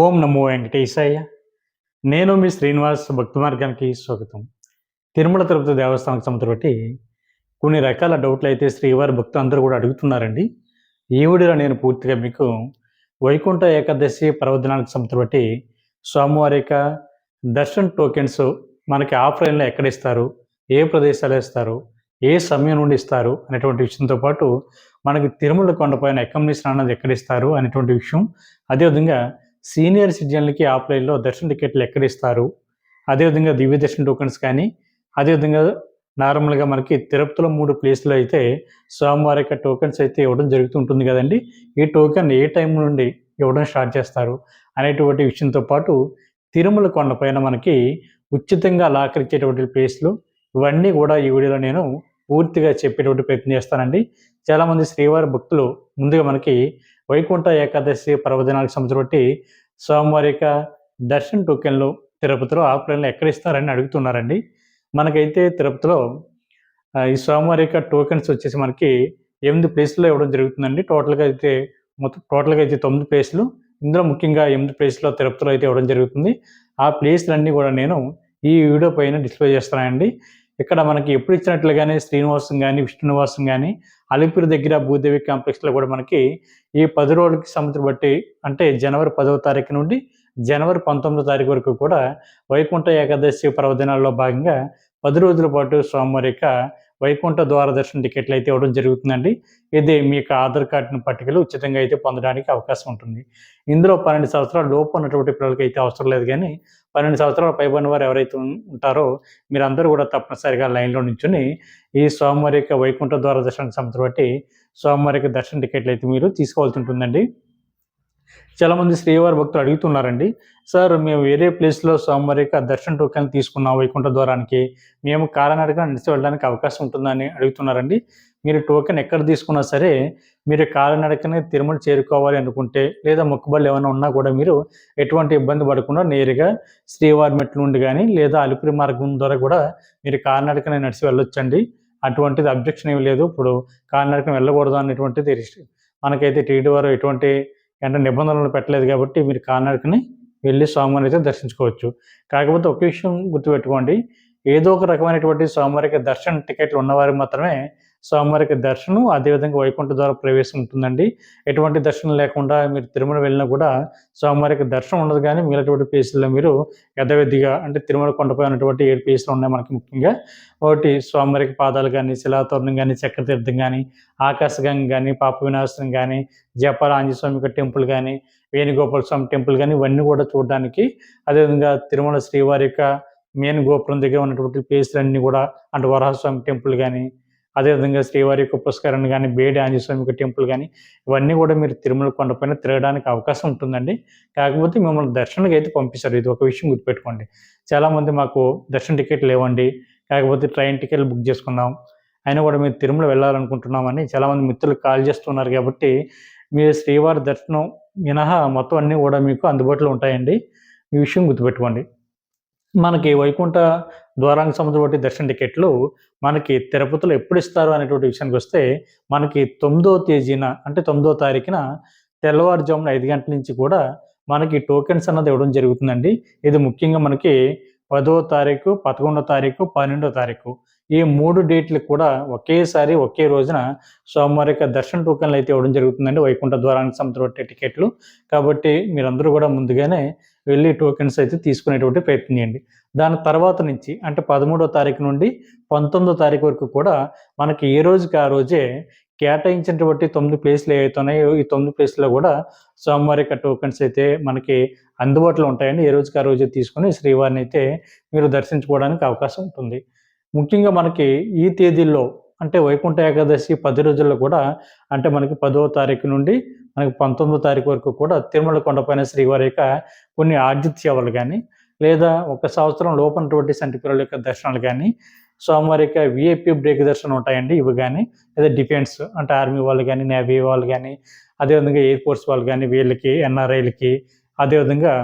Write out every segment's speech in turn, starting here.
ఓం నమో వెంకటేశాయ. నేను మీ శ్రీనివాస్ భక్తి మార్గానికి స్వాగతం. తిరుమల తిరుపతి దేవస్థానం సంబంధించి బట్టి కొన్ని రకాల డౌట్లయితే శ్రీవారి భక్తులందరూ కూడా అడుగుతున్నారండి. ఈ వీడియోలో నేను పూర్తిగా మీకు వైకుంఠ ఏకాదశి పర్వదినానికి సంబంధించి బట్టి స్వామివారి యొక్క దర్శన్ టోకెన్స్ మనకి ఆఫ్లైన్‌లో ఎక్కడ ఇస్తారు? ఏ ప్రదేశాల్లో ఇస్తారు? ఏ సమయం నుండి ఇస్తారు? అనేటువంటి విషయంతో పాటు మనకి తిరుమల కొండపైన అకామిడేషన్ అన్నది ఎక్కడ ఇస్తారు? అనేటువంటి విషయం. అదేవిధంగా సీనియర్ సిటిజన్లకి ఆఫ్లైన్‌లో దర్శన టికెట్లు ఎక్కడ ఇస్తారు? అదేవిధంగా దివ్య దర్శన టోకెన్స్ కానీ, అదేవిధంగా నార్మల్‌గా మనకి తిరుపతిలో 3 ప్లేస్‌లో అయితే స్వామివారి యొక్క టోకెన్స్ అయితే ఇవ్వడం జరుగుతూ ఉంటుంది కదండీ! ఈ టోకెన్ ఏ టైం నుండి ఇవ్వడం స్టార్ట్ చేస్తారు? అనేటువంటి విషయంతో పాటు తిరుమల కొండపైన మనకి ఉచితంగా లాకర్ ఇచ్చేటువంటి ప్లేస్‌లు ఇవన్నీ కూడా ఈ వీడియోలో నేను పూర్తిగా చెప్పేటువంటి ప్రయత్నం చేస్తానండి. చాలామంది శ్రీవారి భక్తులు ముందుగా మనకి వైకుంఠ ఏకాదశి పర్వదినాలకు సంబంధించి బట్టి స్వామివారి యొక్క దర్శన టోకెన్లు తిరుపతిలో ఆఫ్లైన్‌లో ఎక్కడ ఇస్తారని అడుగుతున్నారండి. మనకైతే తిరుపతిలో ఈ స్వామివారి యొక్క టోకెన్స్ వచ్చేసి మనకి 8 ప్లేస్‌లో ఇవ్వడం జరుగుతుందండి. టోటల్‌గా అయితే 9 ప్లేస్‌లు. ఇందులో ముఖ్యంగా 8 ప్లేస్‌లో తిరుపతిలో అయితే ఇవ్వడం జరుగుతుంది. ఆ ప్లేస్‌లన్నీ కూడా నేను ఈ వీడియో పైన డిస్ప్లే చేస్తానండి. ఇక్కడ మనకి ఎప్పుడు ఇచ్చినట్లుగానే శ్రీనివాసం గాని, విష్ణునివాసం గాని, అలిపిరి దగ్గర భూదేవి కాంప్లెక్స్‌లో కూడా మనకి ఈ 10 రోజులకి సంవత్సరం బట్టి అంటే జనవరి 10వ తారీఖు నుండి జనవరి 19వ తారీఖు వరకు కూడా వైకుంఠ ఏకాదశి పర్వదినాల్లో భాగంగా 10 రోజుల పాటు స్వామివారి యొక్క వైకుంఠ ద్వార దర్శన టికెట్లు అయితే ఇవ్వడం జరుగుతుందండి. ఇది మీ యొక్క ఆధార్ కార్డుని పట్టుకెళ్ళి ఉచితంగా అయితే పొందడానికి అవకాశం ఉంటుంది. ఇందులో 12 సంవత్సరాల లోపు ఉన్నటువంటి పిల్లలకైతే అవసరం లేదు గానీ 12 సంవత్సరాల పైబడిన వారు ఎవరైతే ఉంటారో మీరందరూ కూడా తప్పనిసరిగా లైన్‌లో నించొని ఈ స్వామివారి యొక్క వైకుంఠ ద్వార దర్శనానికి సంబంధించి బట్టి స్వామివారి యొక్క దర్శన టికెట్లు అయితే మీరు తీసుకోవాల్సి ఉంటుందండి. చాలామంది శ్రీవారి భక్తులు అడుగుతున్నారండి. సార్ మేము వేరే ప్లేస్‌లో స్వామివారి యొక్క దర్శన టోకెన్ తీసుకున్నాం వైకుంఠ ద్వారానికి. మేము కాలినడకన నడిచి వెళ్ళడానికి అవకాశం ఉంటుందా అని అడుగుతున్నారండి. మీరు టోకెన్ ఎక్కడ తీసుకున్నా సరే, మీరు కాలినడకనే తిరుమల చేరుకోవాలి అనుకుంటే, లేదా మొక్కుబడులు ఏమైనా ఉన్నా కూడా మీరు ఎటువంటి ఇబ్బంది పడకుండా నేరుగా శ్రీవారి మెట్ల నుండి గాని, లేదా అలిపిరి మార్గం ద్వారా కూడా మీరు కాలినడకనే నడిచి వెళ్ళొచ్చండి. అటువంటిది అబ్జెక్షన్ ఏమి లేదు. ఇప్పుడు కాలినడకన వెళ్ళకూడదు అనేటువంటిది మనకైతే టీటీడీ వారు ఎటువంటి నిబంధనలు పెట్టలేదు కాబట్టి మీరు కాలినడకనే వెళ్ళి స్వామివారిని అయితే దర్శించుకోవచ్చు. కాకపోతే ఒక విషయం గుర్తుపెట్టుకోండి. ఏదో ఒక రకమైనటువంటి స్వామివారికి దర్శన టికెట్లు ఉన్నవారికి మాత్రమే స్వామివారికి దర్శనం, అదేవిధంగా వైకుంఠ ద్వార ప్రవేశం ఉంటుందండి. ఎటువంటి దర్శనం లేకుండా మీరు తిరుమల వెళ్ళినా కూడా స్వామివారికి దర్శనం ఉండదు గానీ మిగిలినటువంటి ప్లేసుల్లో మీరు యథావిధిగా అంటే తిరుమల కొండపై ఉన్నటువంటి 7 ప్లేసులు ఉన్నాయి మనకి ముఖ్యంగా. ఒకటి స్వామివారికి పాదాలు గానీ, శిలాతోరణం గానీ, చక్రతీర్థం గానీ, ఆకాశగంగ గానీ, పాప వినాశనం గానీ, జపాల ఆంజనేయ స్వామి యొక్క టెంపుల్ గానీ, వేణుగోపాల స్వామి టెంపుల్ గానీ ఇవన్నీ కూడా చూడడానికి, అదేవిధంగా తిరుమల శ్రీవారి యొక్క మెయిన్ గోపురం దగ్గర ఉన్నటువంటి ప్లేసులన్నీ కూడా అంటే వరాహస్వామి టెంపుల్ గానీ, అదేవిధంగా శ్రీవారి యొక్క పుష్కరణ గానీ, బేడి ఆంజనేయ స్వామి యొక్క టెంపుల్ గానీ ఇవన్నీ కూడా మీరు తిరుమల కొండపైన తిరగడానికి అవకాశం ఉంటుందండి. కాకపోతే మిమ్మల్ని దర్శనానికి అయితే పంపిస్తారు. ఇది ఒక విషయం గుర్తుపెట్టుకోండి. చాలామంది మాకు దర్శన టికెట్లు లేవండి, కాకపోతే ట్రైన్ టికెట్లు బుక్ చేసుకున్నాం, అయినా కూడా మేము తిరుమల వెళ్ళాలనుకుంటున్నామని చాలామంది మిత్రులు కాల్ చేస్తున్నారు కాబట్టి మీరు శ్రీవారి దర్శనం మినహా మొత్తం అన్నీ కూడా మీకు అందుబాటులో ఉంటాయండి. ఈ విషయం గుర్తుపెట్టుకోండి. మనకి వైకుంఠ ద్వారానికి సంబంధించి బట్టి దర్శన టికెట్లు మనకి తిరుపతిలో ఎప్పుడు ఇస్తారు అనేటువంటి విషయానికొస్తే, మనకి 9వ తేదీన అంటే 9వ తారీఖున తెల్లవారుజామున 5 గంటల నుంచి కూడా మనకి టోకెన్స్ అన్నది ఇవ్వడం జరుగుతుందండి. ఇది ముఖ్యంగా మనకి 10వ తారీఖు, 11వ తారీఖు, 12వ తారీఖు ఈ 3 డేట్‌లకు కూడా ఒకేసారి ఒకే రోజున స్వామివారి యొక్క దర్శన టోకెన్లు అయితే ఇవ్వడం జరుగుతుందండి. వైకుంఠ ద్వారానికి సంబంధించి బట్టి టికెట్లు. కాబట్టి మీరందరూ కూడా ముందుగానే వెళ్లి టోకెన్స్ అయితే తీసుకునేటువంటి ప్రయత్నం చేయండి. దాని తర్వాత నుంచి అంటే 13వ తారీఖు నుండి 19వ తారీఖు వరకు కూడా మనకి ఏ రోజుకి ఆ రోజే కేటాయించినటువంటి 9 ప్లేస్‌లు ఏవైతే ఉన్నాయో ఈ 9 ప్లేస్‌లో కూడా స్వామివారి యొక్క టోకెన్స్ అయితే మనకి అందుబాటులో ఉంటాయండి. ఏ రోజుకి ఆ రోజే తీసుకొని శ్రీవారిని అయితే మీరు దర్శించుకోవడానికి అవకాశం ఉంటుంది. ముఖ్యంగా మనకి ఈ తేదీల్లో అంటే వైకుంఠ ఏకాదశి 10 రోజుల్లో కూడా అంటే మనకి 10వ తారీఖు నుండి మనకి 19వ తారీఖు వరకు కూడా తిరుమల కొండపైన శ్రీవారి యొక్క కొన్ని ఆర్జిత సేవలు గానీ, లేదా ఒక సంవత్సరం లోపున్నటువంటి సంటి పిల్లల యొక్క దర్శనాలు గానీ, స్వామివారి యొక్క వీఐపీ బ్రేక్ దర్శనం ఉంటాయండి. ఇవి గానీ, లేదా డిఫెన్స్ అంటే ఆర్మీ వాళ్ళు గానీ, నేవీ వాళ్ళు గానీ, అదేవిధంగా ఎయిర్ ఫోర్స్ వాళ్ళు గానీ, వీళ్ళకి ఎన్ఆర్ఐలకి, అదేవిధంగా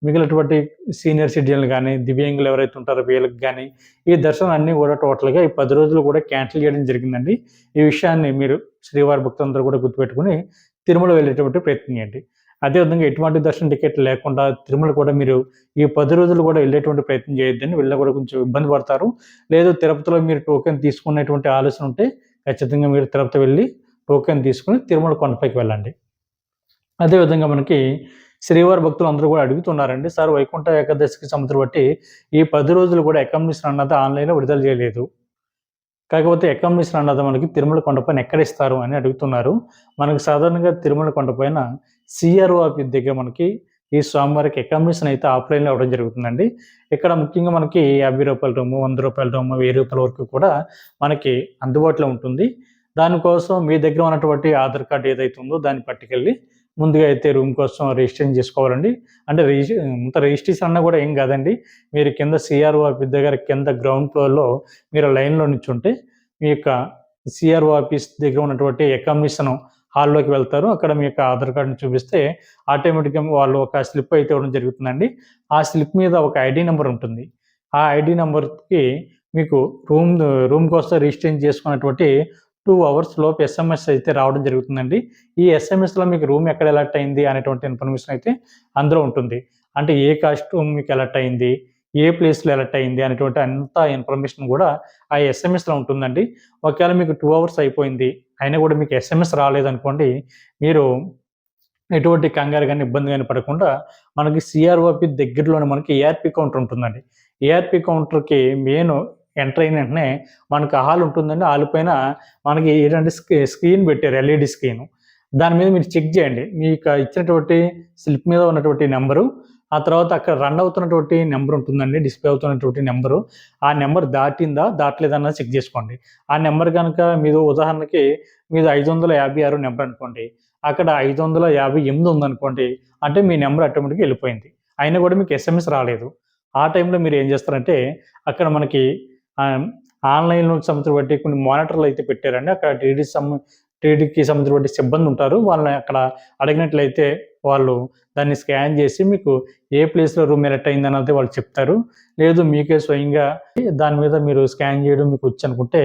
మిగిలినటువంటి సీనియర్ సిటిజన్లు గానీ, దివ్యాంగులు ఎవరైతే ఉంటారో వీళ్ళకి గానీ, ఈ దర్శనం అన్నీ కూడా టోటల్‌గా ఈ 10 రోజులు కూడా క్యాన్సిల్ చేయడం జరిగిందండి. ఈ విషయాన్ని మీరు శ్రీవారి భక్తులందరూ కూడా గుర్తుపెట్టుకొని తిరుమల వెళ్ళేటువంటి ప్రయత్నం చేయండి. అదేవిధంగా ఎటువంటి దర్శన టికెట్ లేకుండా తిరుమల కూడా మీరు ఈ 10 రోజులు కూడా వెళ్ళేటువంటి ప్రయత్నం చేయొద్దండి. వెళ్ళినా కూడా కొంచెం ఇబ్బంది పడతారు. లేదు తిరుపతిలో మీరు టోకెన్ తీసుకునేటువంటి ఆలోచన ఉంటే ఖచ్చితంగా మీరు తిరుపతి వెళ్ళి టోకెన్ తీసుకొని తిరుమల కొండపైకి వెళ్ళండి. అదేవిధంగా మనకి శ్రీవారి భక్తులు అందరూ కూడా అడుగుతున్నారండి. సార్ వైకుంఠ ఏకాదశికి సంబంధించి బట్టి ఈ 10 రోజులు కూడా అకామిడేషన్ అన్నది ఆన్‌లైన్‌లో విడుదల చేయలేదు. కాకపోతే అకామిడేషన్ అన్నది మనకి తిరుమల కొండపైన ఎక్కడ ఇస్తారు అని అడుగుతున్నారు. మనకు సాధారణంగా తిరుమల కొండపైన సీఆర్ఓ ఆఫీస్ దగ్గర మనకి ఈ స్వామివారికి అకామిడేషన్ అయితే ఆఫ్‌లైన్‌లో ఇవ్వడం జరుగుతుందండి. ఇక్కడ ముఖ్యంగా మనకి రూ. 50 రూము, రూ. 100 రూము, రూ. 1000 వరకు కూడా మనకి అందుబాటులో ఉంటుంది. దానికోసం మీ దగ్గర ఉన్నటువంటి ఆధార్ కార్డ్ ఏదైతే ఉందో దాన్ని పట్టుకెళ్ళి ముందుగా అయితే రూమ్ కోసం రిజిస్ట్రేషన్ చేసుకోవాలండి. అంటే రిజిస్ట్రేషన్ అన్నా కూడా ఏం కాదండి. మీరు కింద సీఆర్ఓ ఆఫీస్ దగ్గర కింద గ్రౌండ్ ఫ్లోర్‌లో మీరు లైన్‌లో నిల్చుంటే మీ యొక్క సీఆర్ఓ ఆఫీస్ దగ్గర ఉన్నటువంటి అకామిడేషన్ హాల్‌లోకి వెళ్తారు. అక్కడ మీ యొక్క ఆధార్ కార్డ్‌ని చూపిస్తే ఆటోమేటిక్‌గా వాళ్ళు ఒక స్లిప్ అయితే ఇవ్వడం జరుగుతుందండి. ఆ స్లిప్ మీద ఒక ఐడీ నంబర్ ఉంటుంది. ఆ ఐడీ నంబర్‌కి మీకు రూమ్ కోసం రిజిస్ట్రేషన్ చేసుకున్నటువంటి 2 అవర్స్ లోపు ఎస్ఎంఎస్ అయితే రావడం జరుగుతుందండి. ఈ ఎస్ఎంఎస్‌లో మీకు రూమ్ ఎక్కడ అలర్ట్ అయింది అనేటువంటి ఇన్ఫర్మేషన్ అయితే అందులో ఉంటుంది. అంటే ఏ కాస్ట్ మీకు అలర్ట్ అయింది, ఏ ప్లేస్‌లో అలర్ట్ అయింది అనేటువంటి అంతా ఇన్ఫర్మేషన్ కూడా ఆ ఎస్ఎంఎస్‌లో ఉంటుందండి. ఒకవేళ మీకు 2 అవర్స్ అయిపోయింది. అయినా కూడా మీకు ఎస్ఎంఎస్ రాలేదనుకోండి, మీరు ఎటువంటి కంగారు గాని, ఇబ్బంది గాని పడకుండా మనకి సీఆర్ఓపి దగ్గరలోనే మనకి ఏఆర్‌పీ కౌంటర్ ఉంటుందండి. ఏఆర్‌పీ కౌంటర్‌కి మెయిన్ ఎంటర్ అయిన వెంటనే మనకు హాల్ ఉంటుందండి. హాల్ పైన మనకి ఏంటంటే స్క్రీన్ పెట్టారు. LED screen. దాని మీద మీరు చెక్ చేయండి. మీకు ఇచ్చినటువంటి స్లిప్ మీద ఉన్నటువంటి నంబరు, ఆ తర్వాత అక్కడ రన్ అవుతున్నటువంటి నంబర్ ఉంటుందండి. డిస్‌ప్లే అవుతున్నటువంటి నంబరు. ఆ నంబర్ దాటిందా? దాటలేదా? అన్నది చెక్ చేసుకోండి. ఆ నంబర్ గనక మీరు ఉదాహరణకి మీది 556 నంబర్ అనుకోండి. అక్కడ 558 ఉందనుకోండి. అంటే మీ నంబర్ ఆటోమేటిక్‌గా ఎళ్ళిపోయింది. అయినా కూడా మీకు ఎస్ఎంఎస్ రాలేదు. ఆ టైంలో మీరు ఏం చేస్తారంటే అక్కడ మనకి ఆహ్, ఆన్‌లైన్‌లో సంబంధించిన బట్టి కొన్ని మానిటర్‌లు అయితే పెట్టారండి. అక్కడ టీటీడీకి సంబంధించినటువంటి సిబ్బంది ఉంటారు. వాళ్ళని అక్కడ అడిగినట్లయితే వాళ్ళు దాన్ని స్కాన్ చేసి మీకు ఏ ప్లేస్‌లో రూమ్ ఎలక్ట్ అయిందన్నది వాళ్ళు చెప్తారు. లేదు మీకే స్వయంగా దాని మీద మీరు స్కాన్ చేయడం మీకు వచ్చనుకుంటే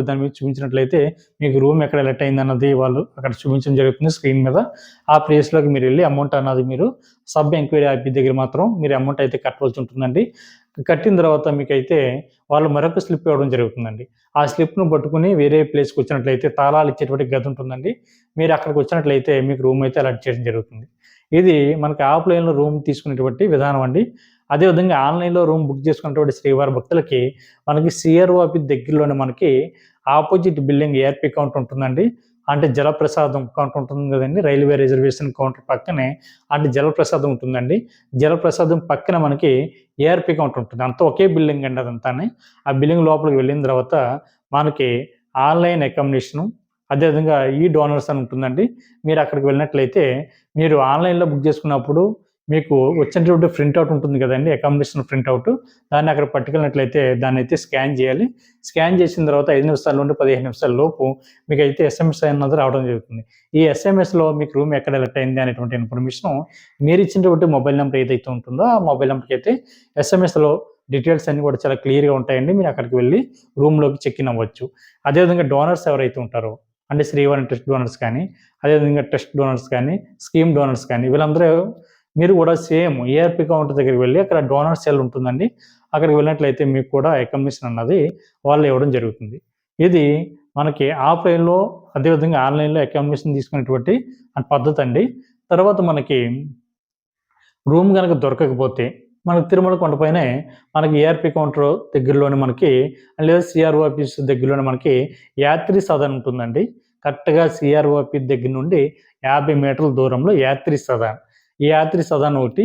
దాని మీద చూపించినట్లయితే మీకు రూమ్ ఎక్కడ ఎలక్ట్ అయిందన్నది వాళ్ళు అక్కడ చూపించడం జరుగుతుంది స్క్రీన్ మీద. ఆ ప్లేస్‌లోకి మీరెళ్లి అమౌంట్ అన్నది మీరు సబ్ ఎంక్వైరీ ఆఫీస్ దగ్గర మాత్రం మీరు అమౌంట్ అయితే కట్టవలసి ఉంటుందండి. కట్టిన తర్వాత మీకైతే వాళ్ళు మరొక స్లిప్ ఇవ్వడం జరుగుతుందండి. ఆ స్లిప్‌ను పట్టుకొని వేరే ప్లేస్‌కొచ్చినట్లయితే తాళాలు ఇచ్చేటువంటి గది ఉంటుందండి. మీరు అక్కడికొచ్చినట్లయితే మీకు రూమ్ అయితే అలాట్ చేయడం జరుగుతుంది. ఇది మనకి ఆఫ్‌లైన్‌లో రూమ్ తీసుకునేటువంటి విధానం అండి. అదే విధంగా ఆన్‌లైన్‌లో రూమ్ బుక్ చేసుకున్నటువంటి శ్రీవారి భక్తులకి మనకి సీఆర్ఓ ఆఫీస్ దగ్గరలోనే మనకి ఆపోజిట్ బిల్డింగ్ ఏఆర్‌పీ కౌంటర్ ఉంటుందండి. అంటే జలప్రసాదం కౌంటర్ ఉంటుంది గదండీ! రైల్వే రిజర్వేషన్ కౌంటర్ పక్కనే అంటే జలప్రసాదం ఉంటుందండి. జలప్రసాదం పక్కన మనకి ఏఆర్‌పీ కౌంటర్ ఉంటుంది. అంతా ఒకే బిల్డింగ్ అండి అదంతాని. ఆ బిల్డింగ్ లోపలికి వెళ్ళిన తర్వాత మనకి ఆన్‌లైన్ అకామిడేషను, అదేవిధంగా డోనర్స్ అని ఉంటుందండి. మీరు అక్కడికి వెళ్ళినట్లయితే మీరు ఆన్‌లైన్‌లో బుక్ చేసుకున్నప్పుడు మీకు వచ్చినటువంటి ప్రింటౌట్ ఉంటుంది కదండీ! Accommodation printout. దాన్ని అక్కడ పట్టుకెళ్ళినట్లయితే దాన్నైతే స్కాన్ చేయాలి. స్కాన్ చేసిన తర్వాత 5 నిమిషాల నుండి 15 నిమిషాల లోపు మీకైతే ఎస్ఎంఎస్ అన్నది రావడం జరుగుతుంది. ఈ ఎస్ఎంఎస్‌లో మీకు రూమ్ ఎక్కడ ఎలక్ట్ అయింది అనేటువంటి ఇన్ఫర్మేషను మీరిచ్చినటువంటి మొబైల్ నంబర్ ఏదైతే ఉంటుందో ఆ మొబైల్ నంబర్‌కైతే ఎస్ఎంఎస్‌లో డీటెయిల్స్ అన్నీ కూడా చాలా క్లియర్‌గా ఉంటాయండి. మీరు అక్కడికి వెళ్లి రూమ్‌లోకి చెక్ ఇన్ అవ్వచ్చు. అదేవిధంగా డోనర్స్ ఎవరైతే ఉంటారో అంటే శ్రీవారి ట్రస్ట్ డోనర్స్ కానీ, అదేవిధంగా ట్రస్ట్ డోనర్స్ కానీ, స్కీమ్ డోనర్స్ కానీ వీళ్ళందరూ మీరు కూడా సేమ్ ఏఆర్‌పీ కౌంటర్ దగ్గరికి వెళ్లి అక్కడ డోనర్ సెల్ ఉంటుందండి. అక్కడికి వెళ్ళినట్లయితే మీకు కూడా అకామిడేషన్ అన్నది వాళ్ళు ఇవ్వడం జరుగుతుంది. ఇది మనకి ఆఫ్‌లైన్‌లో అదేవిధంగా ఆన్‌లైన్‌లో అకామిడేషన్ తీసుకునేటువంటి పద్ధతండి. తర్వాత మనకి రూమ్ గనక దొరకకపోతే మనకు తిరుమల కొండపైనే మనకి ఏఆర్‌పీ కౌంటర్ దగ్గరలోనే మనకి లేదా సీఆర్ఓ ఆఫీస్ దగ్గరలోనే మనకి యాత్రి సదన్ ఉంటుందండి. కరెక్ట్‌గా సీఆర్ఓ ఆఫీస్ దగ్గర నుండి 50 మీటర్ల దూరంలో యాత్రి సదన్. ఈ యాత్రి సదన్ ఒకటి.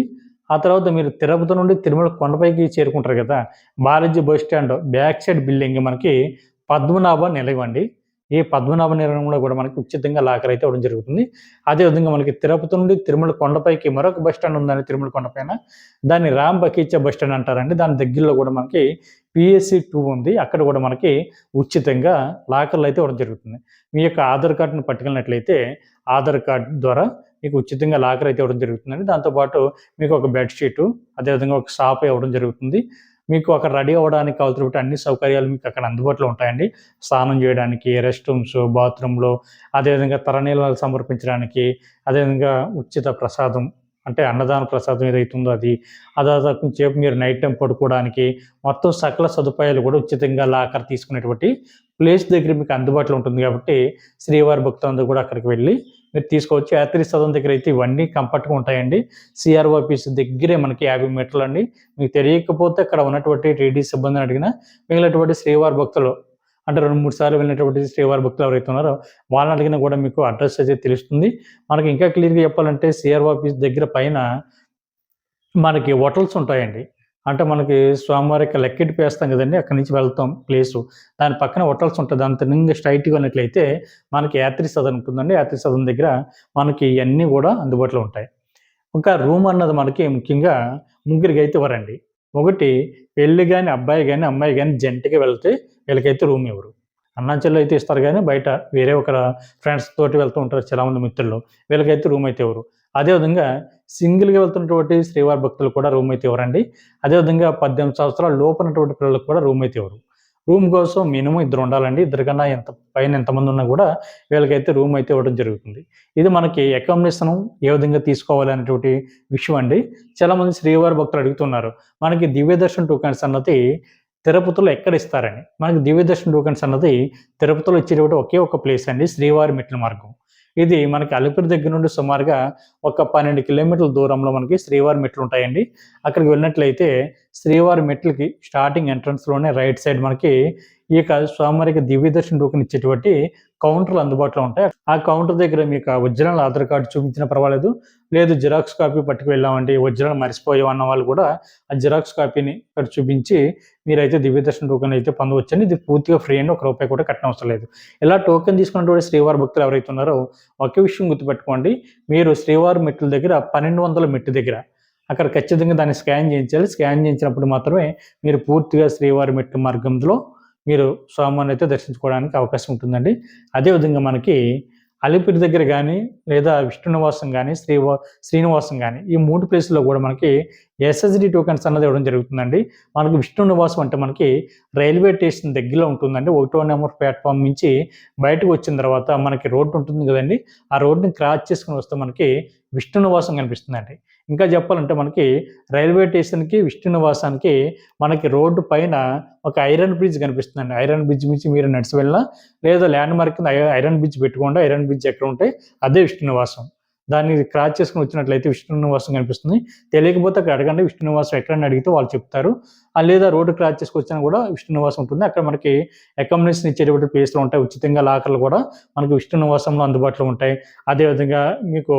ఆ తర్వాత మీరు తిరుపతి నుండి తిరుమల కొండపైకి చేరుకుంటారు కదా! Balaji bus stand back side building మనకి పద్మనాభ నిలయం అండి. ఈ పద్మనాభ నిలయంలో కూడా మనకి ఉచితంగా లాకర్ అయితే ఇవ్వడం జరుగుతుంది. అదే విధంగా మనకి తిరుపతి నుండి తిరుమల కొండపైకి మరొక బస్ స్టాండ్ ఉందండి తిరుమల కొండపైన. దాన్ని రామ్ బకీచా బస్ స్టాండ్ అంటారండి. దాని దగ్గరలో కూడా మనకి పీఎస్‌సి 2 ఉంది. అక్కడ కూడా మనకి ఉచితంగా లాకర్‌లు అయితే ఇవ్వడం జరుగుతుంది. మీ యొక్క ఆధార్ కార్డ్‌ని పట్టుకెళ్ళినట్లయితే ఆధార్ కార్డ్ ద్వారా మీకు ఉచితంగా లాకర్ అయితే ఇవ్వడం జరుగుతుందండి. దాంతో పాటు మీకు ఒక బెడ్ షీటు, అదేవిధంగా ఒక సాఫా ఇవ్వడం జరుగుతుంది. మీకు అక్కడ రెడీ అవ్వడానికి కావాల్సినటువంటి అన్ని సౌకర్యాలు మీకు అక్కడ అందుబాటులో ఉంటాయండి. స్నానం చేయడానికి, రెస్ట్ రూమ్స్, బాత్రూమ్‌లో, అదేవిధంగా తలనీలాలు సమర్పించడానికి, అదేవిధంగా ఉచిత ప్రసాదం అంటే అన్నదాన ప్రసాదం ఏదైతే ఉందో అది, అదాదా కొంచెంసేపు మీరు నైట్ టైమ్ పడుకోవడానికి మొత్తం సకల సదుపాయాలు కూడా ఉచితంగా లాకర్ తీసుకునేటువంటి ప్లేస్ దగ్గర మీకు అందుబాటులో ఉంటుంది కాబట్టి శ్రీవారి భక్తులందరూ కూడా అక్కడికి వెళ్ళి మీరు తీసుకోవచ్చు. యాత్రి సదన్ దగ్గర అయితే ఇవన్నీ కంఫర్ట్‌గా ఉంటాయండి. సిఆర్ఓ ఆఫీస్ దగ్గరే మనకి 50 మీటర్లండి. మీకు తెలియకపోతే అక్కడ ఉన్నటువంటి టీటీ సిబ్బందిని అడిగినా మిగిలినటువంటి శ్రీవారి భక్తులు అంటే 2, 3 సార్లు వెళ్ళినటువంటి శ్రీవారి భక్తులు ఎవరైతే ఉన్నారో వాళ్ళని అడిగినా కూడా మీకు అడ్రెస్ అయితే తెలుస్తుంది. మనకి ఇంకా క్లియర్‌గా చెప్పాలంటే సిఆర్ఓ ఆఫీస్ దగ్గర పైన మనకి హోటల్స్ ఉంటాయండి. అంటే మనకి స్వామివారికి లెక్కెట్టి పేస్తాం కదండీ! అక్కడి నుంచి వెళ్తాం ప్లేసు. దాని పక్కన హోటల్స్ ఉంటది. దాని నుండి స్ట్రెయిట్‌గా వెళ్ళినట్లయితే మనకి యాత్రి సదన్ ఉంటుందండి. యాత్రి సదన్ దగ్గర మనకి ఇయన్నీ గూడా అందుబాటులో ఉంటాయి. ఇంకా రూమ్ అన్నది మనకి ముఖ్యంగా ముగ్గురికైతే ఇవ్వరండి. ఒకటి పెళ్లి గాని, అబ్బాయి గాని, అమ్మాయి గాని జంటగా వెళ్తే వీళ్ళకైతే రూమ్ ఇవ్వరు. అన్నా, చెల్లి అయితే ఇస్తారు గానీ బయట వేరే ఒక ఫ్రెండ్స్ తోటి వెళ్తూ ఉంటారు చాలామంది మిత్రులు. వీళ్ళకైతే రూమ్ అయితే ఇవ్వరు. అదేవిధంగా సింగిల్‌గా వెళ్తున్నటువంటి శ్రీవారి భక్తులు కూడా రూమ్ అయితే ఇవ్వరండి. అదేవిధంగా 18 సంవత్సరాల లోపున్నటువంటి పిల్లలకు కూడా రూమ్ అయితే ఇవ్వరు. రూమ్ కోసం మినిమమ్ ఇద్దరు ఉండాలండి. ఇద్దరు కన్నా పైన ఎంతమంది ఉన్నా కూడా వీళ్ళకైతే రూమ్ అయితే ఇవ్వడం జరుగుతుంది. ఇది మనకి అకామిడేషన్ ఏ విధంగా తీసుకోవాలి అనేటువంటి విషయం అండి. చాలామంది శ్రీవారి భక్తులు అడుగుతున్నారు. మనకి దివ్య దర్శన్ టోకెన్స్ అన్నది తిరుపతిలో ఎక్కడ ఇస్తారని. మనకి దివ్య దర్శన్ టోకెన్స్ అన్నది తిరుపతిలో ఇచ్చేటువంటి ఒకే ఒక ప్లేస్ అండి, శ్రీవారి మెట్ల మార్గం. ఇది మనకి అలిపిరి దగ్గర నుండి సుమారుగా ఒక 12 కిలోమీటర్ల దూరంలో మనకి శ్రీవారి మెట్లు ఉంటాయండి. అక్కడికి వెళ్ళినట్లయితే శ్రీవారి మెట్లకి స్టార్టింగ్ ఎంట్రన్స్‌లోనే రైట్ సైడ్ మనకి ఈ యొక్క స్వామివారికి దివ్య దర్శన్ టోకెన్ ఇచ్చేటువంటి కౌంటర్‌లు అందుబాటులో ఉంటాయి. ఆ కౌంటర్ దగ్గర మీకు ఒరిజినల్ ఆధార్ కార్డ్ చూపించినా పర్వాలేదు. లేదు జిరాక్స్ కాపీ పట్టుకు వెళ్ళామండి, ఒరిజినల్ మర్చిపోయాం అన్న వాళ్ళు కూడా ఆ జిరాక్స్ కాపీని ఇక్కడ చూపించి మీరైతే దివ్య దర్శన్ టోకెన్ అయితే పొందవచ్చండి. ఇది పూర్తిగా ఫ్రీ అండి. ₹1 కూడా కట్టనవసరం లేదు. ఇలా టోకెన్ తీసుకున్నటువంటి శ్రీవారి భక్తులు ఎవరైతే ఉన్నారో ఒకే విషయం గుర్తుపెట్టుకోండి. మీరు శ్రీవారి మెట్ల దగ్గర 1200 మెట్టు దగ్గర అక్కడ ఖచ్చితంగా దాన్ని స్కాన్ చేయించాలి. స్కాన్ చేయించినప్పుడు మాత్రమే మీరు పూర్తిగా శ్రీవారి మెట్టు మార్గంలో మీరు స్వామివారిని అయితే దర్శించుకోవడానికి అవకాశం ఉంటుందండి. అదేవిధంగా మనకి అలిపిరి దగ్గర గానీ, లేదా విష్ణు నివాసం గానీ, శ్రీనివాసం గానీ ఈ 3 ప్లేసుల్లో గూడా మనకి ఎస్ఎస్‌డి టోకెన్స్ అన్నది ఇవ్వడం జరుగుతుందండి. మనకి విష్ణు నివాసం అంటే మనకి రైల్వే స్టేషన్ దగ్గరలో ఉంటుందండి. 1వ నెంబర్ ప్లాట్‌ఫార్మ్ నుంచి బయటకు వచ్చిన తర్వాత మనకి రోడ్డు ఉంటుంది గదండీ! ఆ రోడ్డుని క్రాస్ చేసుకొని వస్తే మనకి విష్ణు నివాసం కనిపిస్తుందండి. ఇంకా చెప్పాలంటే మనకి రైల్వే స్టేషన్‌కి, విష్ణు నివాసానికి మనకి రోడ్డు పైన ఒక ఐరన్ బ్రిడ్జ్ కనిపిస్తుందండి. ఐరన్ బ్రిడ్జ్ నుంచి మీరు నడిచి వెళ్ళినా లేదా ల్యాండ్ మార్క్ కింద ఐరన్ బ్రిడ్జ్ పెట్టుకోండి. ఐరన్ బ్రిడ్జ్ ఎక్కడ ఉంటే అదే విష్ణు నివాసం. దాన్ని క్రాస్ చేసుకొని వచ్చినట్లయితే విష్ణు నివాసం కనిపిస్తుంది. తెలియకపోతే అక్కడ అడగండి, విష్ణు నివాసం ఎక్కడని అడిగితే వాళ్ళు చెప్తారు. లేదా రోడ్డు క్రాస్ చేసుకొచ్చినా కూడా విష్ణు నివాసం ఉంటుంది. అక్కడ మనకి అకామిడేషన్ ఇచ్చేటువంటి ప్లేస్‌లు ఉంటాయి. ఉచితంగా లాకర్‌లు కూడా మనకి విష్ణు నివాసంలో అందుబాటులో ఉంటాయి. అదేవిధంగా మీకు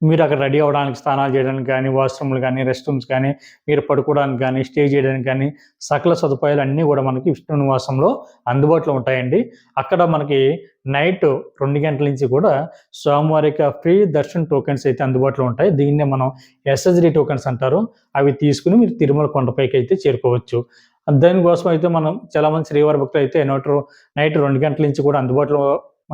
మీరు అక్కడ రెడీ అవ్వడానికి, స్నానాలు చేయడానికి గానీ, వాష్‌రూమ్‌లు గానీ, రెస్ట్ రూమ్స్ గానీ, మీరు పడుకోవడానికి గానీ, స్టే చేయడానికి గానీ, సకల సదుపాయాలు అన్నీ గూడా మనకి విష్ణు నివాసంలో అందుబాటులో ఉంటాయండి. అక్కడ మనకి నైట్ 2 గంటల నుంచి కూడా స్వామివారి యొక్క ఫ్రీ దర్శన్ టోకెన్స్ అయితే అందుబాటులో ఉంటాయి. దీన్నే మనం ఎస్ఎస్‌డి టోకెన్స్ అంటారు. అవి తీసుకొని మీరు తిరుమల కొండపైకైతే చేరుకోవచ్చు. దానికోసం అయితే మనం చాలామంది శ్రీవారి భక్తులైతే నైట్ 2 గంటల నుంచి కూడా అందుబాటులో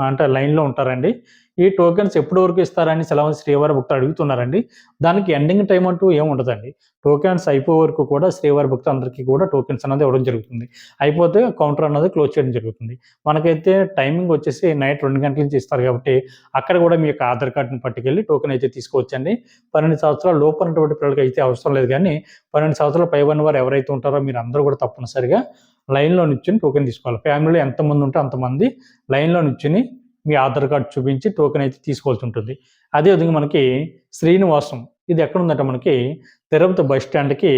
అంటే లైన్‌లో ఉంటారండి. ఈ టోకెన్స్ ఎప్పటి వరకు ఇస్తారని చాలామంది శ్రీవారి భక్తులు అడుగుతున్నారండి. దానికి ఎండింగ్ టైమ్ అంటూ ఏమి ఉండదండి. టోకెన్స్ అయిపోయే వరకు కూడా శ్రీవారి భక్తులందరికీ కూడా టోకెన్స్ అనేది ఇవ్వడం జరుగుతుంది. అయిపోతే కౌంటర్ అన్నది క్లోజ్ చేయడం జరుగుతుంది. మనకైతే టైమింగ్ వచ్చేసి నైట్ 2 గంటల నుంచి ఇస్తారు కాబట్టి అక్కడ కూడా మీ యొక్క ఆధార్ కార్డ్‌ని పట్టుకెళ్ళి టోకెన్ అయితే తీసుకోవచ్చండి. 12 సంవత్సరాల లోపు ఉన్నటువంటి పిల్లలకైతే అవసరం లేదు గానీ 12 సంవత్సరాల పైబడిన వారు ఎవరైతే ఉంటారో మీరందరూ కూడా తప్పనిసరిగా లైన్‌లో నిల్చొని టోకెన్ తీసుకోవాలి. ఫ్యామిలీలో ఎంతమంది ఉంటే అంతమంది లైన్‌లో నిల్చొని మీ ఆధార్ కార్డ్ చూపించి టోకెన్ అయితే తీసుకోవాల్సి ఉంటుంది. అదేవిధంగా మనకి శ్రీనివాసం ఇది ఎక్కడుందంటే మనకి తిరుపతి బస్ స్టాండ్‌కి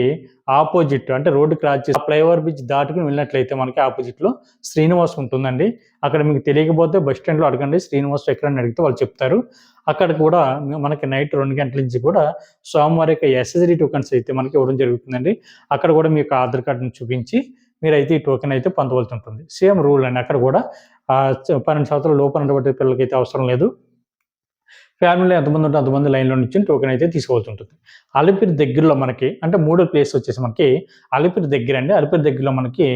ఆపోజిట్ అంటే రోడ్డు క్రాస్ చేసి ఫ్లైఓవర్ బ్రిడ్జ్ దాటుకొని వెళ్ళినట్లయితే మనకి ఆపోజిట్‌లో శ్రీనివాసం ఉంటుందండి. అక్కడ మీకు తెలియకపోతే బస్ స్టాండ్‌లో అడగండి శ్రీనివాసం ఎక్కడని అడిగితే వాళ్ళు చెప్తారు. అక్కడ కూడా మనకి నైట్ 2 గంటల నుంచి కూడా స్వామివారి యొక్క ఎస్ఎస్‌డి టోకెన్స్ అయితే మనకి ఇవ్వడం జరుగుతుందండి. అక్కడ కూడా మీ యొక్క ఆధార్ కార్డ్‌ని చూపించి మీరైతే ఈ టోకెన్ అయితే పొందవలసి ఉంటుంది. సేమ్ రూల్ అండి. అక్కడ కూడా 12 సంవత్సరాల లోపు ఉన్నటువంటి పిల్లలకైతే అవసరం లేదు. ఫ్యామిలీలో ఎంతమంది ఉంటే అంతమంది లైన్‌లో నిల్చొని టోకెన్ అయితే తీసుకోవాల్సి ఉంటుంది. అలిపిరి దగ్గరలో మనకి అంటే మూడో ప్లేస్ వచ్చేసి మనకి అలిపిరి దగ్గరండి. అలిపిరి దగ్గరలో మనకి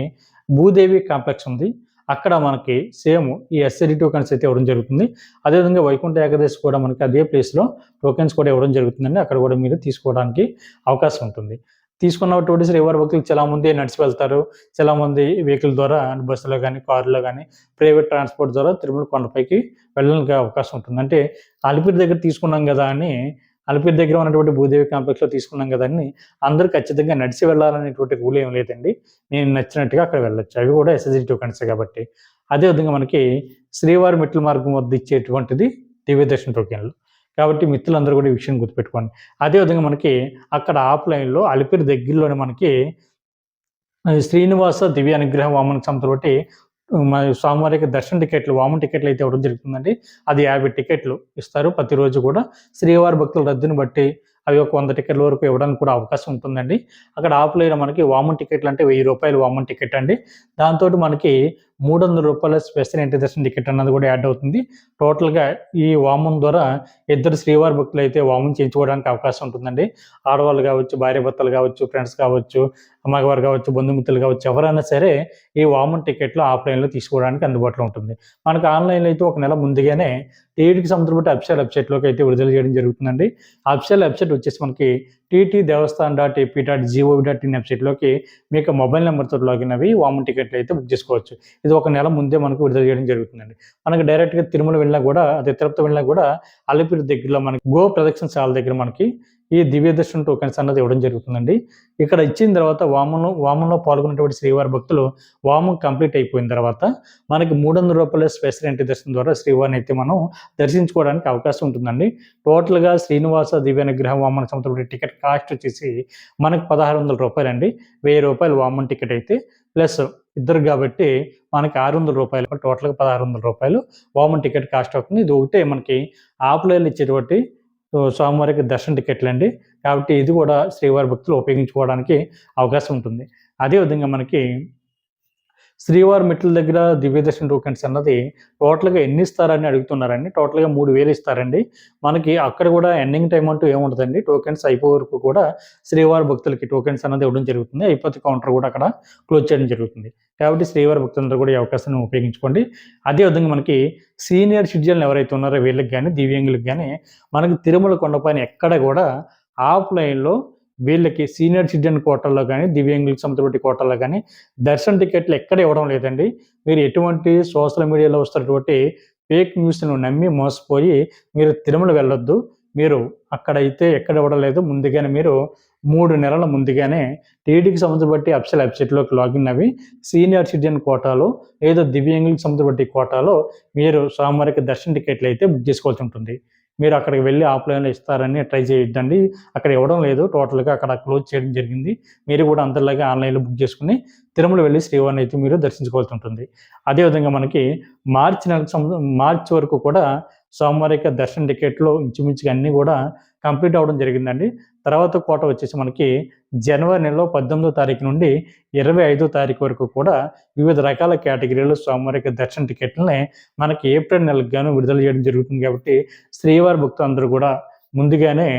భూదేవి కాంప్లెక్స్ ఉంది. అక్కడ మనకి సేమ్ ఈ ఎస్‌సిడి టోకెన్స్ అయితే ఇవ్వడం జరుగుతుంది. అదేవిధంగా వైకుంఠ ఏకాదశి కూడా మనకి అదే ప్లేస్‌లో టోకెన్స్ కూడా ఇవ్వడం జరుగుతుందండి. అక్కడ కూడా మీరు తీసుకోవడానికి అవకాశం ఉంటుంది. తీసుకున్నటువంటి శ్రీవారి భక్తులు చాలామంది నడిచి వెళ్తారు. చాలామంది వెహికల్ ద్వారా బస్సులో గానీ, కారులో గానీ, ప్రైవేట్ ట్రాన్స్‌పోర్ట్ ద్వారా తిరుమల కొండపైకి వెళ్ళడానికి అవకాశం ఉంటుంది. అంటే అలిపిరి దగ్గర తీసుకున్నాం గదా అని, అలిపిరి దగ్గర ఉన్నటువంటి భూదేవి కాంప్లెక్స్‌లో తీసుకున్నాం గదా అని అందరూ ఖచ్చితంగా నడిచి వెళ్ళాలనేటువంటి రూల్ ఏమి లేదండి. నేను నచ్చినట్టుగా అక్కడ వెళ్ళొచ్చు. అవి కూడా ఎస్ఎస్‌జి టోకెన్సే కాబట్టి. అదే విధంగా మనకి శ్రీవారి మెట్ల మార్గం వద్ద ఇచ్చేటువంటిది దివ్య దర్శన టోకెన్లు. కాబట్టి మిత్రులందరూ కూడా ఈ విషయం గుర్తుపెట్టుకోండి. అదే విధంగా మనకి అక్కడ ఆఫ్‌లైన్‌లో అలిపిరి దగ్గరలోనే మనకి శ్రీనివాస దివ్య అనుగ్రహం వామన సంస్థతోటి మరి స్వామివారికి దర్శన టికెట్లు, వామన టికెట్లు అయితే ఇవ్వడం జరుగుతుందండి. అది 50 టికెట్లు ఇస్తారు ప్రతిరోజు కూడా. శ్రీవారి భక్తుల రద్దీని బట్టి అవి ఒక 100 టికెట్ల వరకు ఇవ్వడానికి కూడా అవకాశం ఉంటుందండి. అక్కడ ఆఫ్‌లైన్‌లో మనకి వామన టికెట్లు అంటే రూ. 1000 వామన టికెట్ అండి. దాంతోటి మనకి రూ. 300 స్పెషల్ ఎంట్రీ దర్శన టికెట్ అన్నది కూడా యాడ్ అవుతుంది. టోటల్‌గా ఈ వామన్ ద్వారా ఇద్దరు శ్రీవారి భక్తులైతే వామనం చేయించుకోవడానికి అవకాశం ఉంటుందండి. ఆడవాళ్ళు కావచ్చు, భార్యాభర్తలు కావచ్చు, ఫ్రెండ్స్ కావచ్చు, మగవారు కావచ్చు, బంధుమిత్రులు కావచ్చు, ఎవరైనా సరే ఈ వామన్ టికెట్లు ఆఫ్‌లైన్‌లో తీసుకోవడానికి అందుబాటులో ఉంటుంది. మనకు ఆన్‌లైన్‌లో అయితే ఒక నెల ముందుగానే టీటీడీకి సంబంధించిన అఫీషియల్ వెబ్‌సైట్‌లోకి అయితే విడుదల చేయడం జరుగుతుందండి. అఫీషియల్ వెబ్‌సైట్ వచ్చేసి మనకి ttdevaస్థాన్.ap.gov.in వెబ్‌సైట్‌లోకి మీకు మొబైల్ నంబర్‌తో లాగిన్ అవ్వి వామన్ టికెట్లు అయితే బుక్ చేసుకోవచ్చు. ఇది ఒక నెల ముందే మనకు విడుదల చేయడం జరుగుతుందండి. మనకు డైరెక్ట్‌గా తిరుమల వెళ్ళినా కూడా, అదే తిరుపతి వెళ్ళినా కూడా అలిపిరి దగ్గరలో మనకి గో ప్రదక్షిణశాల దగ్గర మనకి ఈ దివ్య దర్శన టోకెన్స్ అన్నది ఇవ్వడం జరుగుతుందండి. ఇక్కడ ఇచ్చిన తర్వాత వామనంలో పాల్గొన్నటువంటి శ్రీవారి భక్తులు వామం కంప్లీట్ అయిపోయిన తర్వాత మనకి రూ. 300 స్పెషల్ ఎంట్రీ దర్శనం ద్వారా శ్రీవారిని అయితే మనం దర్శించుకోవడానికి అవకాశం ఉంటుందండి. టోటల్‌గా శ్రీనివాస దివ్యానుగ్రహం వామన సంస్థ టికెట్ కాస్ట్ వచ్చేసి మనకు రూ. 1600 అండి. రూ. 1000 వామన్ టికెట్ అయితే ప్లస్ ఇద్దరు కాబట్టి మనకి రూ. 600 టోటల్‌గా రూ. 1600 వామన్ టికెట్ కాస్ట్ అవుతుంది. ఇది ఒకటే మనకి ఆఫ్‌లైన్‌లో ఇచ్చేటువంటి స్వామివారికి దర్శన టికెట్లండి. కాబట్టి ఇది కూడా శ్రీవారి భక్తులు ఉపయోగించుకోవడానికి అవకాశం ఉంటుంది. అదే విధంగా మనకి శ్రీవారి మెట్ల దగ్గర దివ్య దర్శన టోకెన్స్ అన్నది టోటల్‌గా ఎన్ని ఇస్తారని అడుగుతున్నారండి. టోటల్‌గా 3000 ఇస్తారండి. మనకి అక్కడ కూడా ఎండింగ్ టైమ్ అంటూ ఏముండదండి. టోకెన్స్ అయిపోయే వరకు కూడా శ్రీవారి భక్తులకి టోకెన్స్ అన్నది ఇవ్వడం జరుగుతుంది. అయిపోతే కౌంటర్ కూడా అక్కడ క్లోజ్ చేయడం జరుగుతుంది. కాబట్టి శ్రీవారి భక్తులందరూ కూడా ఈ అవకాశాన్ని ఉపయోగించుకోండి. అదే విధంగా మనకి సీనియర్ సిటిజన్లు ఎవరైతే ఉన్నారో వీళ్ళకి గాని, దివ్యాంగులకు గాని మనకి తిరుమల కొండపైన ఎక్కడ కూడా ఆఫ్‌లైన్‌లో వీళ్ళకి సీనియర్ సిటిజన్ కోటాలో గాని, దివ్యాంగులకు సంబంధించిన కోటాలో గాని దర్శన టికెట్లు ఎక్కడ ఇవ్వడం లేదండి. మీరు ఎటువంటి సోషల్ మీడియాలో వస్తున్నటువంటి ఫేక్ న్యూస్‌ను నమ్మి మోసపోయి మీరు తిరుమల వెళ్ళొద్దు. మీరు అక్కడైతే ఎక్కడ ఇవ్వడం లేదు. ముందుగానే మీరు 3 నెలల ముందుగానే టీటీడీకి సంబంధించిన అఫీషియల్ వెబ్‌సైట్‌లోకి లాగిన్ అవ్వి సీనియర్ సిటిజన్ కోటాలో లేదా దివ్యాంగులకు సంబంధించిన కోటాలో మీరు స్వామివారికి దర్శన టికెట్లు అయితే బుక్ చేసుకోవాల్సి ఉంటుంది. మీరు అక్కడికి వెళ్లి ఆఫ్‌లైన్‌లో ఇస్తారని ట్రై చేయొద్దండి. అక్కడ ఇవ్వడం లేదు. టోటల్‌గా అక్కడ క్లోజ్ చేయడం జరిగింది. మీరు కూడా అందరిలాగే ఆన్‌లైన్‌లో బుక్ చేసుకొని తిరుమల వెళ్లి శ్రీవారిని అయితే మీరు దర్శించుకోవాల్సి ఉంటుంది. అదే విధంగా మనకి మార్చి వరకు కూడా స్వామివారికి దర్శన టికెట్లు ఇంచుమించుగా అన్నీ కూడా కంప్లీట్ అవ్వడం జరిగిందండి. తర్వాత కోట వచ్చేసి మనకి జనవరి నెలలో 18వ తారీఖు నుండి 25వ తారీఖు వరకు కూడా వివిధ రకాల కేటగిరీలో స్వామివారికి దర్శన టికెట్లని మనకి ఏప్రిల్ నెలకు గాను విడుదల చేయడం జరుగుతుంది కాబట్టి శ్రీవారి భక్తులందరూ కూడా ముందుగానే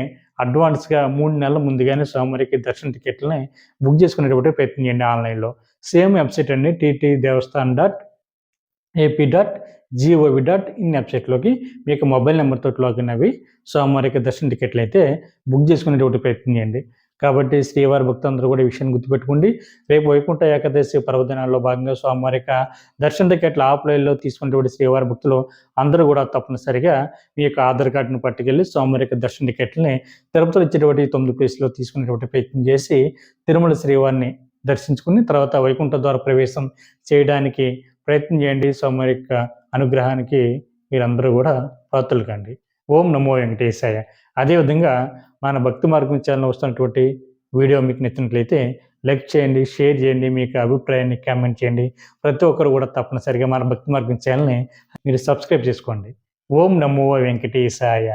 అడ్వాన్స్‌గా 3 నెలల ముందుగానే స్వామివారికి దర్శన టికెట్లని బుక్ చేసుకునేటటువంటి ప్రయత్నం చేయండి ఆన్‌లైన్‌లో. సేమ్ వెబ్‌సైట్ అండి ttdevaస్థాన్.ap.gov.in వెబ్‌సైట్‌లోకి మీకు మొబైల్ నంబర్‌తోటి లాగిన్ అవ్వి స్వామివారికి దర్శన టికెట్లు అయితే బుక్ చేసుకునేటటువంటి ప్రయత్నం చేయండి. కాబట్టి శ్రీవారి భక్తులందరూ కూడా ఈ విషయాన్ని గుర్తుపెట్టుకోండి. రేపు వైకుంఠ ఏకాదశి పర్వదినాల్లో భాగంగా స్వామివారి యొక్క దర్శన టికెట్లు ఆఫ్‌లైన్‌లో తీసుకునేటువంటి శ్రీవారి భక్తులు అందరూ కూడా తప్పనిసరిగా మీ యొక్క ఆధార్ కార్డ్‌ని పట్టుకెళ్ళి స్వామివారి యొక్క దర్శన టికెట్లని తిరుపతిలో ఇచ్చేటువంటి 9 ప్లేస్‌లో తీసుకునేటువంటి ప్రయత్నం చేసి తిరుమల శ్రీవారిని దర్శించుకుని తర్వాత వైకుంఠ ద్వార ప్రవేశం చేయడానికి ప్రయత్నం చేయండి. స్వామివారి యొక్క అనుగ్రహానికి మీరందరూ కూడా పాత్రులు కండి. ఓం నమో వెంకటేశాయ. అదేవిధంగా మన భక్తి మార్గం ఛానల్ వస్తున్నటువంటి వీడియో మీకు నచ్చినట్లయితే లైక్ చేయండి, షేర్ చేయండి, మీ యొక్క అభిప్రాయాన్ని కామెంట్ చేయండి. ప్రతి ఒక్కరు కూడా తప్పనిసరిగా మన భక్తి మార్గం ఛానల్‌ని మీరు సబ్స్క్రైబ్ చేసుకోండి. ఓం నమో వెంకటేశాయ.